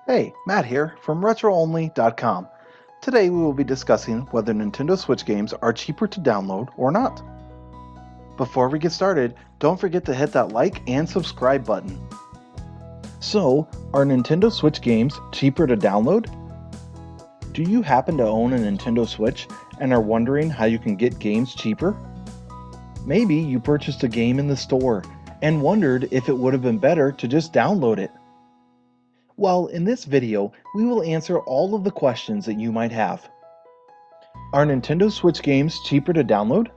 Hey, Matt here from RetroOnly.com. Today we will be discussing whether Nintendo Switch games are cheaper to download or not. Before we get started, don't forget to hit that like and subscribe button. So, are Nintendo Switch games cheaper to download? Do you happen to own a Nintendo Switch and are wondering how you can get games cheaper? Maybe you purchased a game in the store and wondered if it would have been better to just download it. Well, in this video, we will answer all of the questions that you might have. Are Nintendo Switch games cheaper to download?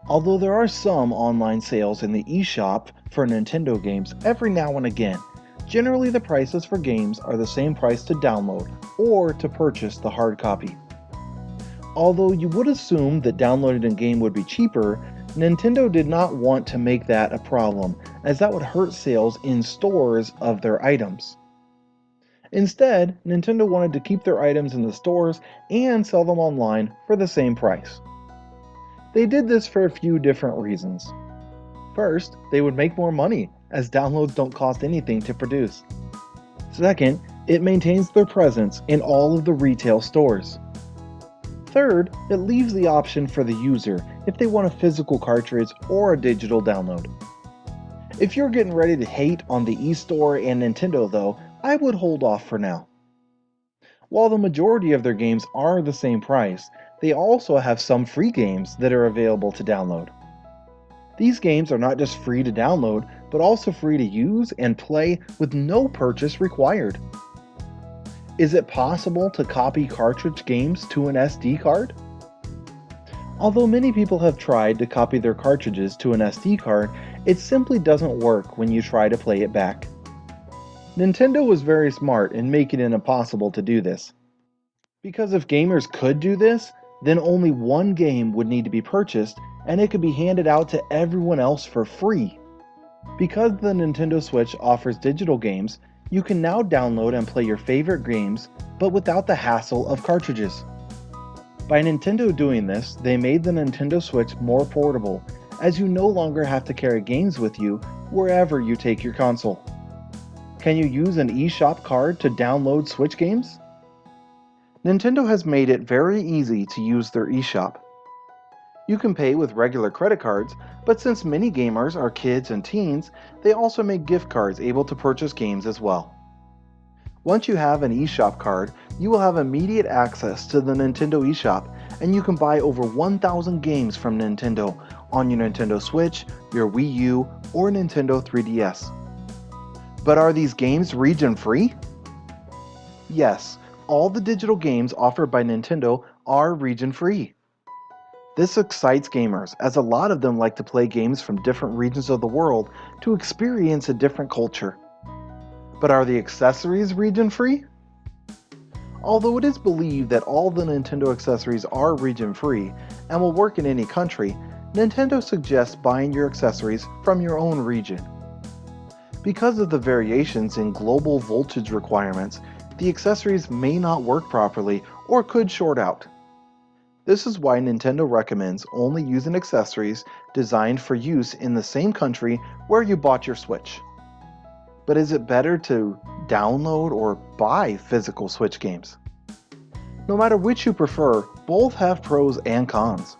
Although there are some online sales in the eShop for Nintendo games every now and again, generally the prices for games are the same price to download or to purchase the hard copy. Although you would assume that downloading a game would be cheaper, Nintendo did not want to make that a problem, as that would hurt sales in stores of their items. Instead, Nintendo wanted to keep their items in the stores and sell them online for the same price. They did this for a few different reasons. First, they would make more money, as downloads don't cost anything to produce. Second, it maintains their presence in all of the retail stores. Third, it leaves the option for the user if they want a physical cartridge or a digital download. If you're getting ready to hate on the eStore and Nintendo though, I would hold off for now. While the majority of their games are the same price, they also have some free games that are available to download. These games are not just free to download, but also free to use and play with no purchase required. Is it possible to copy cartridge games to an SD card? Although many people have tried to copy their cartridges to an SD card, it simply doesn't work when you try to play it back. Nintendo was very smart in making it impossible to do this. Because if gamers could do this, then only one game would need to be purchased and it could be handed out to everyone else for free. Because the Nintendo Switch offers digital games, you can now download and play your favorite games, but without the hassle of cartridges. By Nintendo doing this, they made the Nintendo Switch more portable, as you no longer have to carry games with you wherever you take your console. Can you use an eShop card to download Switch games? Nintendo has made it very easy to use their eShop. You can pay with regular credit cards, but since many gamers are kids and teens, they also make gift cards able to purchase games as well. Once you have an eShop card, you will have immediate access to the Nintendo eShop, and you can buy over 1,000 games from Nintendo on your Nintendo Switch, your Wii U, or Nintendo 3DS. But are these games region-free? Yes, all the digital games offered by Nintendo are region-free. This excites gamers, as a lot of them like to play games from different regions of the world to experience a different culture. But are the accessories region-free? Although it is believed that all the Nintendo accessories are region-free and will work in any country, Nintendo suggests buying your accessories from your own region. Because of the variations in global voltage requirements, the accessories may not work properly or could short out. This is why Nintendo recommends only using accessories designed for use in the same country where you bought your Switch. But is it better to download or buy physical Switch games? No matter which you prefer, both have pros and cons.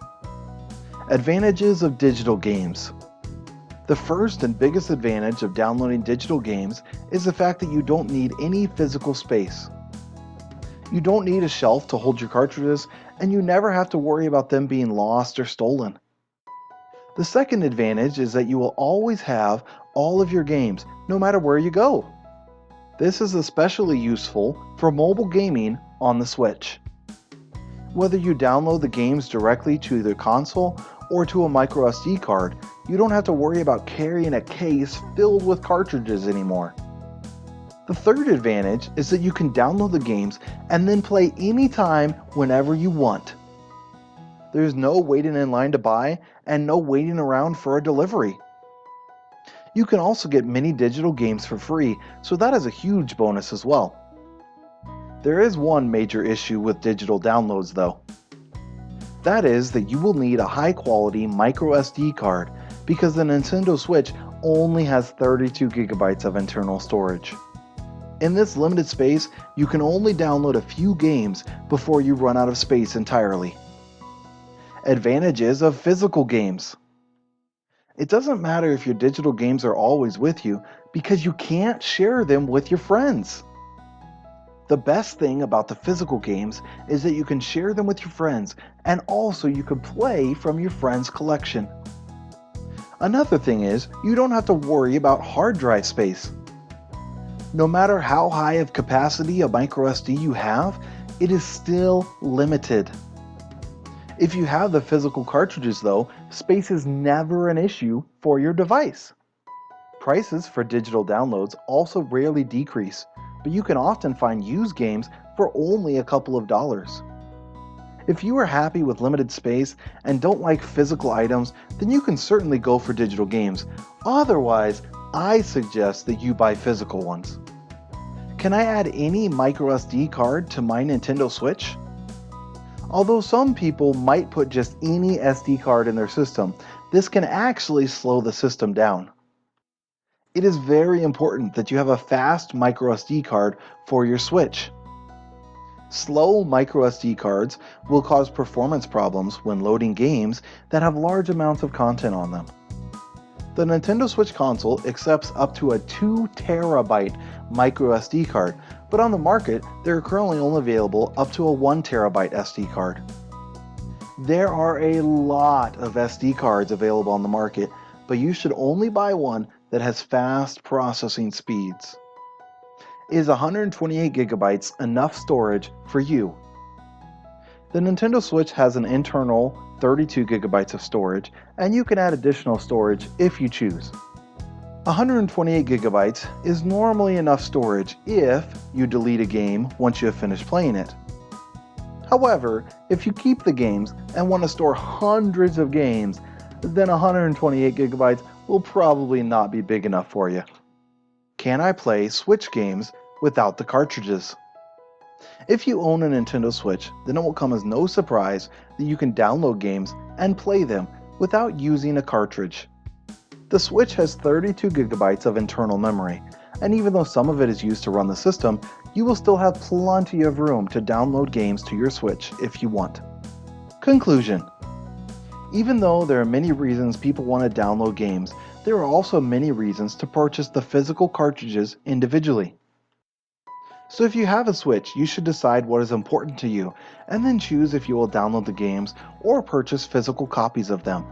Advantages of digital games. The first and biggest advantage of downloading digital games is the fact that you don't need any physical space. You don't need a shelf to hold your cartridges, and you never have to worry about them being lost or stolen. The second advantage is that you will always have all of your games, no matter where you go. This is especially useful for mobile gaming on the Switch. Whether you download the games directly to the console or to a microSD card, you don't have to worry about carrying a case filled with cartridges anymore. The third advantage is that you can download the games and then play anytime whenever you want. There's no waiting in line to buy and no waiting around for a delivery. You can also get many digital games for free, so that is a huge bonus as well. There is one major issue with digital downloads though. That is that you will need a high quality microSD card because the Nintendo Switch only has 32 gigabytes of internal storage. In this limited space, you can only download a few games before you run out of space entirely. Advantages of physical games. It doesn't matter if your digital games are always with you because you can't share them with your friends. The best thing about the physical games is that you can share them with your friends, and also you can play from your friends' collection. Another thing is, you don't have to worry about hard drive space. No matter how high of capacity a microSD you have, it is still limited. If you have the physical cartridges though, space is never an issue for your device. Prices for digital downloads also rarely decrease, but you can often find used games for only a couple of dollars. If you are happy with limited space and don't like physical items, then you can certainly go for digital games. Otherwise, I suggest that you buy physical ones. Can I add any microSD card to my Nintendo Switch? Although some people might put just any SD card in their system, this can actually slow the system down. It is very important that you have a fast microSD card for your Switch. Slow microSD cards will cause performance problems when loading games that have large amounts of content on them. The Nintendo Switch console accepts up to a 2 terabyte microSD card, but on the market, they are currently only available up to a 1 terabyte SD card. There are a lot of SD cards available on the market, but you should only buy one that has fast processing speeds. Is 128 gigabytes enough storage for you? The Nintendo Switch has an internal 32 gigabytes of storage, and you can add additional storage if you choose. 128 gigabytes is normally enough storage if you delete a game once you have finished playing it. However, if you keep the games and want to store hundreds of games, then 128 gigabytes will probably not be big enough for you. Can I play Switch games without the cartridges? If you own a Nintendo Switch, then it will come as no surprise that you can download games and play them without using a cartridge. The Switch has 32 gigabytes of internal memory, and even though some of it is used to run the system, you will still have plenty of room to download games to your Switch if you want. Conclusion. Even though there are many reasons people want to download games, there are also many reasons to purchase the physical cartridges individually. So if you have a Switch, you should decide what is important to you, and then choose if you will download the games or purchase physical copies of them.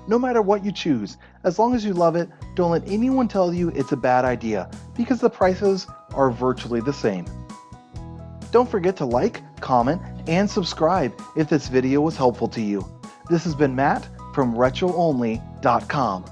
No matter what you choose, as long as you love it, don't let anyone tell you it's a bad idea, because the prices are virtually the same. Don't forget to like, comment, and subscribe if this video was helpful to you. This has been Matt from RetroOnly.com.